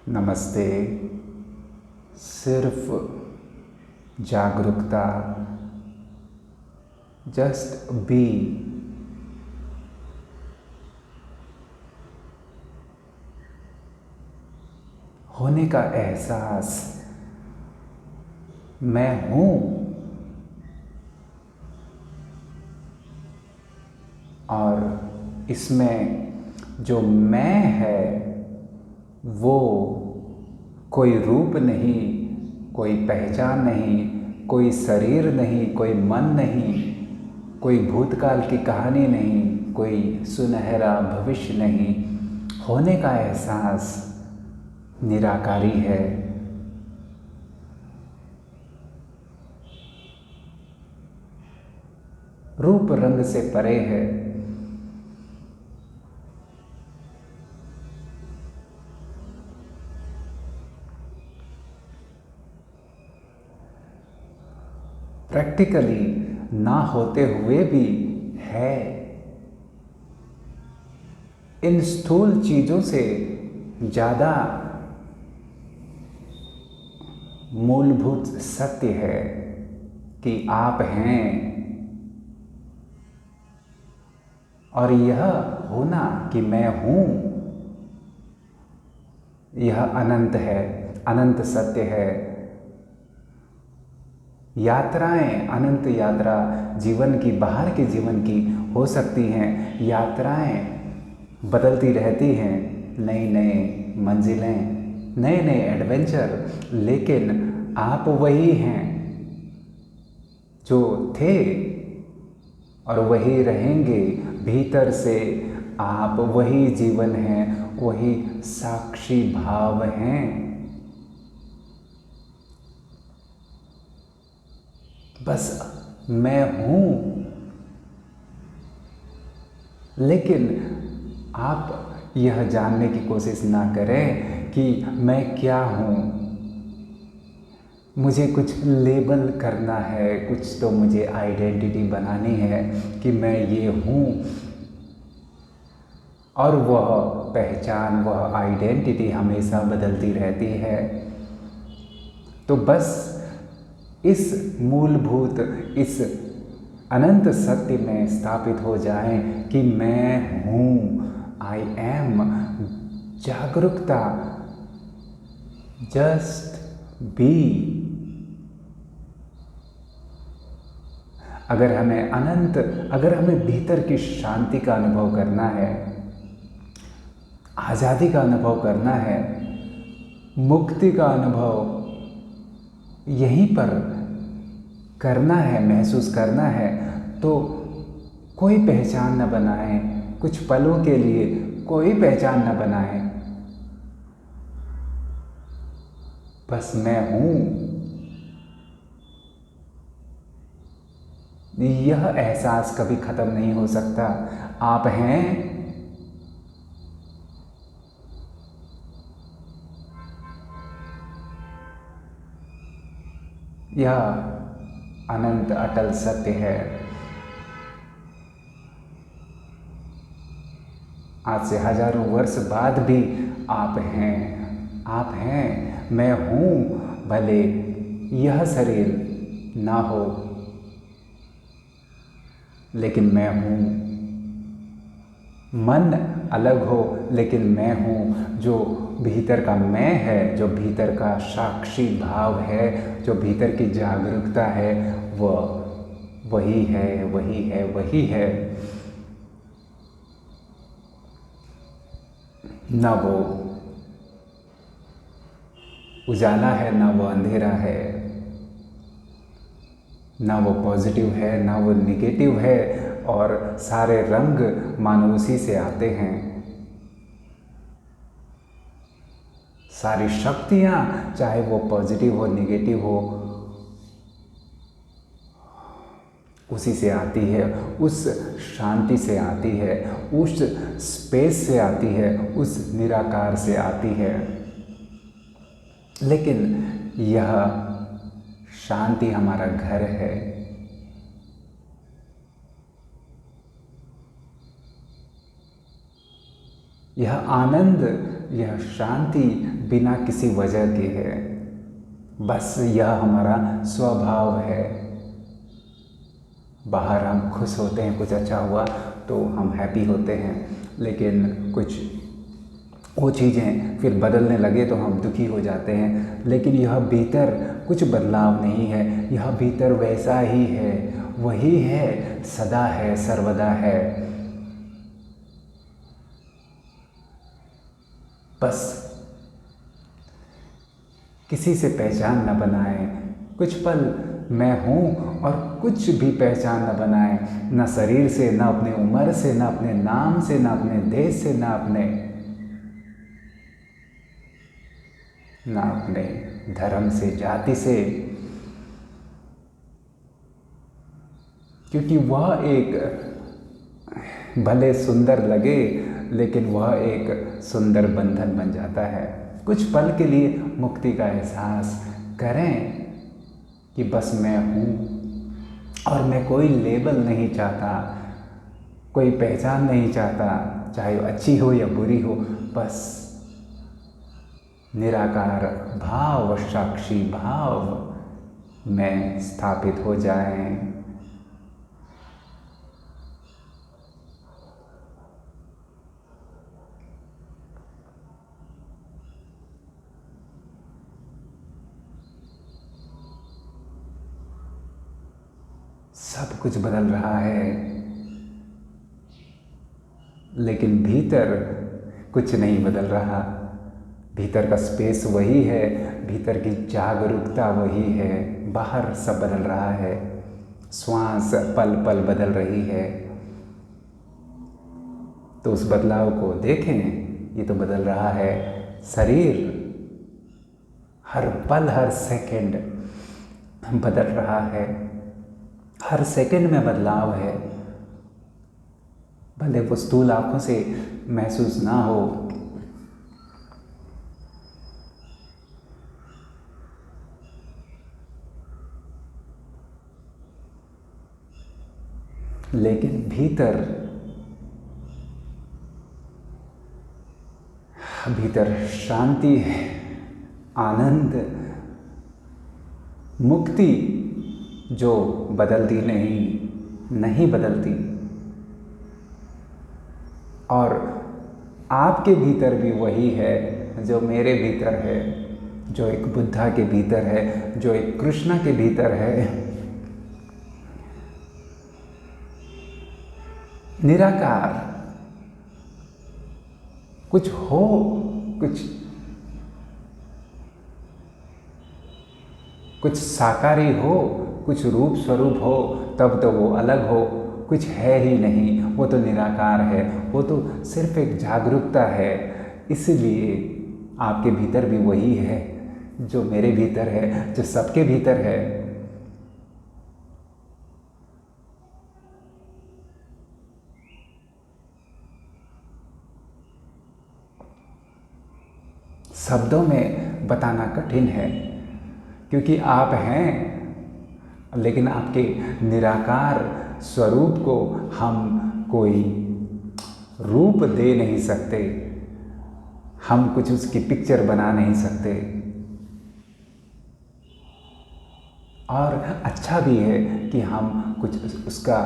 नमस्ते। सिर्फ जागरूकता, जस्ट बी। होने का एहसास, मैं हूं। और इसमें जो मैं है वो कोई रूप नहीं, कोई पहचान नहीं, कोई शरीर नहीं, कोई मन नहीं, कोई भूतकाल की कहानी नहीं, कोई सुनहरा भविष्य नहीं। होने का एहसास निराकारी है। रूप रंग से परे है। प्रैक्टिकली ना होते हुए भी है। इन स्थूल चीजों से ज्यादा मूलभूत सत्य है कि आप हैं। और यह होना कि मैं हूं, यह अनंत है, अनंत सत्य है। यात्राएं, अनंत यात्रा जीवन की, बाहर के जीवन की हो सकती हैं। यात्राएं बदलती रहती हैं, नई नई मंजिलें, नए नए एडवेंचर, लेकिन आप वही हैं जो थे और वही रहेंगे। भीतर से आप वही जीवन हैं, वही साक्षी भाव हैं। बस मैं हूं। लेकिन आप यह जानने की कोशिश ना करें कि मैं क्या हूं। मुझे कुछ लेबल करना है, कुछ तो मुझे आइडेंटिटी बनानी है कि मैं ये हूं। और वह पहचान, वह आइडेंटिटी हमेशा बदलती रहती है। तो बस इस मूलभूत, इस अनंत सत्य में स्थापित हो जाएं कि मैं हूं, आई एम। जागरूकता, जस्ट बी। अगर हमें भीतर की शांति का अनुभव करना है, आज़ादी का अनुभव करना है, मुक्ति का अनुभव यहीं पर करना है, महसूस करना है, तो कोई पहचान न बनाएं। कुछ पलों के लिए कोई पहचान न बनाएं। बस मैं हूं। यह एहसास कभी खत्म नहीं हो सकता। आप हैं। यह अनंत अटल सत्य है। आज से हजारों वर्ष बाद भी आप हैं। आप हैं, मैं हूं। भले यह शरीर ना हो, लेकिन मैं हूं। मन अलग हो, लेकिन मैं हूं। जो भीतर का मैं है, जो भीतर का साक्षी भाव है, जो भीतर की जागरूकता है, वह वही है, वही है, वही है। ना वो उजाला है, ना वो अंधेरा है। ना वो पॉजिटिव है, ना वो निगेटिव है। और सारे रंग मानो उसी से आते हैं। सारी शक्तियाँ, चाहे वो पॉजिटिव हो, निगेटिव हो, उसी से आती है। उस शांति से आती है, उस स्पेस से आती है, उस निराकार से आती है। लेकिन यह शांति हमारा घर है। यह आनंद, यह शांति बिना किसी वजह के है। बस यह हमारा स्वभाव है। बाहर हम खुश होते हैं, कुछ अच्छा हुआ तो हम हैप्पी होते हैं, लेकिन कुछ वो चीज़ें फिर बदलने लगे तो हम दुखी हो जाते हैं। लेकिन यह भीतर कुछ बदलाव नहीं है, यह भीतर वैसा ही है, वही है, सदा है, सर्वदा है। बस किसी से पहचान न बनाएं। कुछ पल मैं हूँ और कुछ भी पहचान न बनाएं, न शरीर से, न अपने उम्र से, न अपने नाम से, न अपने देश से, न अपने धर्म से, जाति से, क्योंकि वह एक भले सुंदर लगे लेकिन वह एक सुंदर बंधन बन जाता है। कुछ पल के लिए मुक्ति का एहसास करें कि बस मैं हूँ और मैं कोई लेबल नहीं चाहता, कोई पहचान नहीं चाहता, चाहे वो अच्छी हो या बुरी हो। बस निराकार भाव, साक्षी भाव में स्थापित हो जाएं। सब कुछ बदल रहा है, लेकिन भीतर कुछ नहीं बदल रहा। भीतर का स्पेस वही है, भीतर की जागरूकता वही है। बाहर सब बदल रहा है, श्वास पल पल बदल रही है। तो उस बदलाव को देखें, ये तो बदल रहा है शरीर। हर पल, हर सेकंड बदल रहा है, हर सेकंड में बदलाव है। भले वो स्थूल आंखों से महसूस ना हो, लेकिन भीतर शांति है, आनंद, मुक्ति जो बदलती नहीं बदलती। और आपके भीतर भी वही है जो मेरे भीतर है, जो एक बुद्धा के भीतर है, जो एक कृष्णा के भीतर है। निराकार कुछ हो, कुछ साकारी हो, कुछ रूप स्वरूप हो, तब तो वो अलग हो। कुछ है ही नहीं, वो तो निराकार है, वो तो सिर्फ एक जागरूकता है। इसलिए आपके भीतर भी वही है जो मेरे भीतर है, जो सबके भीतर है। शब्दों में बताना कठिन है, क्योंकि आप हैं, लेकिन आपके निराकार स्वरूप को हम कोई रूप दे नहीं सकते, हम कुछ उसकी पिक्चर बना नहीं सकते। और अच्छा भी है कि हम कुछ उसका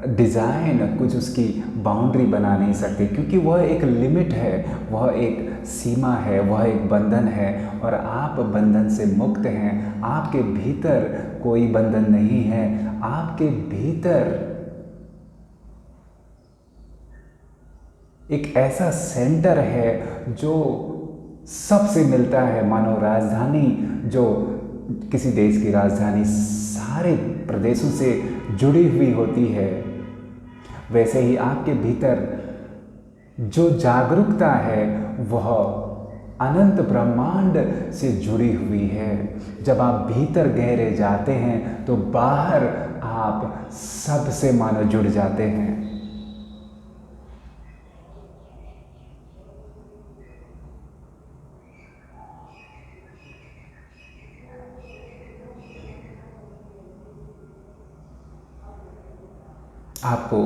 डिज़ाइन, कुछ उसकी बाउंड्री बना नहीं सकते, क्योंकि वह एक लिमिट है, वह एक सीमा है, वह एक बंधन है। और आप बंधन से मुक्त हैं। आपके भीतर कोई बंधन नहीं है, आपके भीतर एक ऐसा सेंटर है जो सबसे मिलता है। मानो राजधानी, जो किसी देश की राजधानी सारे प्रदेशों से जुड़ी हुई होती है, वैसे ही आपके भीतर जो जागरूकता है वह अनंत ब्रह्मांड से जुड़ी हुई है। जब आप भीतर गहरे जाते हैं तो बाहर आप सबसे मानो जुड़ जाते हैं। आपको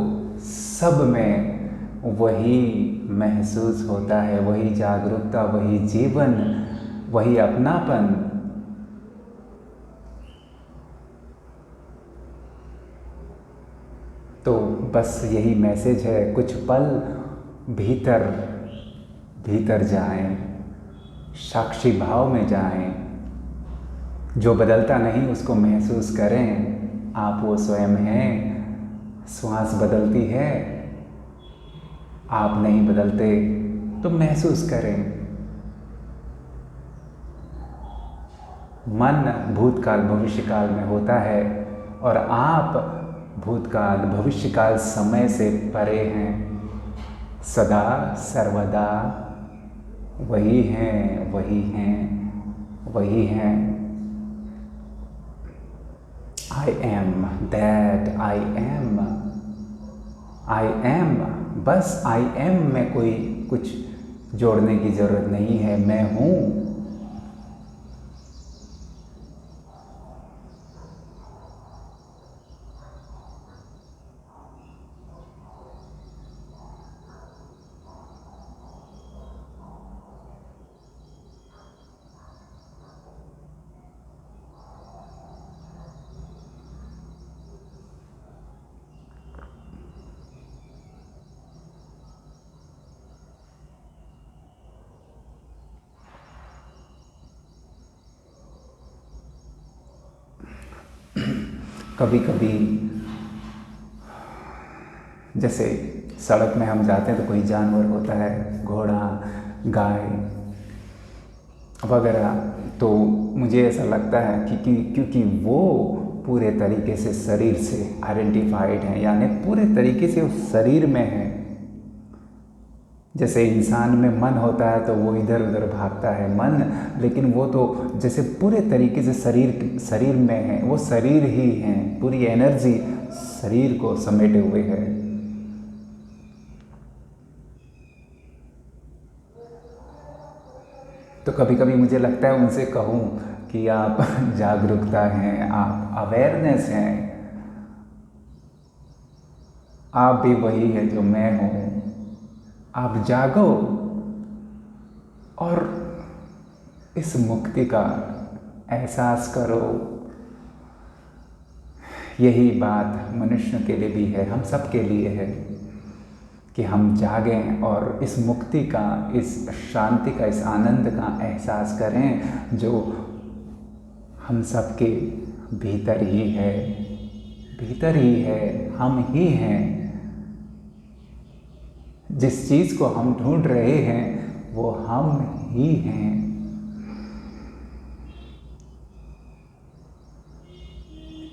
सब में वही महसूस होता है, वही जागरूकता, वही जीवन, वही अपनापन। तो बस यही मैसेज है, कुछ पल भीतर भीतर जाएं, साक्षी भाव में जाएं। जो बदलता नहीं उसको महसूस करें, आप वो स्वयं हैं। श्वास बदलती है, आप नहीं बदलते तो महसूस करें। मन भूतकाल भविष्यकाल में होता है और आप भूतकाल भविष्यकाल समय से परे हैं। सदा सर्वदा वही हैं, वही हैं, वही हैं। I am that I am, I am, बस आई एम में कोई कुछ जोड़ने की ज़रूरत नहीं है। मैं हूँ। कभी कभी जैसे सड़क में हम जाते हैं तो कोई जानवर होता है, घोड़ा, गाय वगैरह, तो मुझे ऐसा लगता है कि क्योंकि वो पूरे तरीके से शरीर से आइडेंटिफाइड हैं, यानी पूरे तरीके से उस शरीर में है। जैसे इंसान में मन होता है तो वो इधर उधर भागता है मन, लेकिन वो तो जैसे पूरे तरीके से शरीर में है, वो शरीर ही है, पूरी एनर्जी शरीर को समेटे हुए है। तो कभी कभी मुझे लगता है उनसे कहूँ कि आप जागरूकता हैं, आप अवेयरनेस हैं, आप भी वही है जो मैं हूँ। आप जागो और इस मुक्ति का एहसास करो। यही बात मनुष्य के लिए भी है, हम सब के लिए है कि हम जागें और इस मुक्ति का, इस शांति का, इस आनंद का एहसास करें जो हम सब के भीतर ही है, भीतर ही है, हम ही हैं। जिस चीज़ को हम ढूंढ रहे हैं वो हम ही हैं।